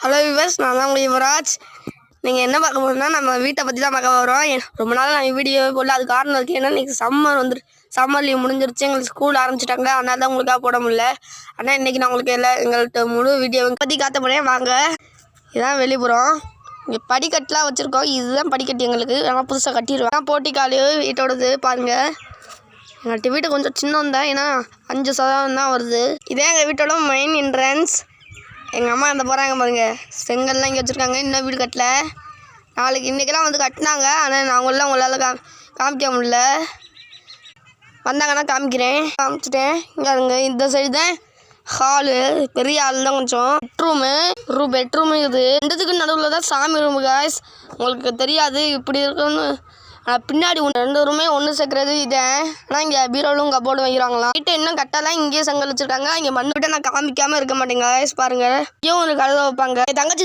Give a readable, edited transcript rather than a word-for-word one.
Hello viewers, நான் தான் உங்கள் யுவராஜ். நீங்கள் என்ன பார்க்க போகிறோம்னா நம்ம வீட்டை பற்றி தான் பார்க்க வரோம். ரொம்ப நாள் நான் வீடியோவே போடல. அது காரணம் இருக்குது. ஏன்னா இன்றைக்கி சம்மர் லீவ் முடிஞ்சிருச்சு. எங்களுக்கு ஸ்கூல் ஆரம்பிச்சிட்டாங்க. அதனால தான் உங்களுக்காக போட முடியல. ஆனால் இன்றைக்கி நான் உங்களுக்கு எங்கள்கிட்ட முழு வீடியோ பற்றி காட்ட போகிறேன். வாங்க, இதுதான் வெளிப்புறம். இங்கே படிக்கட்டுலாம் வச்சுருக்கோம். இதுதான் படிக்கட்டு எங்களுக்கு. ஆனால் புதுசாக கட்டிடுவேன். போட்டிக்காலு வீட்டோடது பாருங்கள். எங்கள்கிட்ட வீட்டு கொஞ்சம் சின்னம் தான், ஏன்னா 5% தான் வருது. இதே எங்கள் வீட்டோட மெயின் என்ட்ரன்ஸ். எங்கள் அம்மா அந்த போகிறாங்க பாருங்க. செங்கல்லாம் இங்கே வச்சுருக்காங்க. இன்னும் வீடு கட்டல. நாளைக்கு இன்றைக்கெல்லாம் வந்து கட்டினாங்க. ஆனால் நான் உங்களால் காமிக்க முடியல. வந்தாங்கன்னா காமிச்சிட்டேன். இங்கே இருங்க, இந்த சைடு தான் ஹாலு. பெரிய ஹால் தான். கொஞ்சம் பெட்ரூமு இது. ரெண்டுத்துக்கு நடுவில் தான் சாமி ரூமு காய்ஸ். உங்களுக்கு தெரியாது இப்படி இருக்குன்னு. பின்னாடி 2 ரூமே ஒன்று சேர்க்குறது இதே. ஆனால் இங்கே பீரோலும் கபோர்டு வைக்கிறாங்களாம். வீட்டை இன்னும் கட்டலாம். இங்கேயே செங்கல் வச்சுருக்காங்க. இங்கே மண் விட்டு நான் காமிக்காமல் இருக்க மாட்டேங்க காய்ஸ். பாருங்கள், இங்கேயும் ஒரு கதவை வைப்பாங்க. தங்கச்சி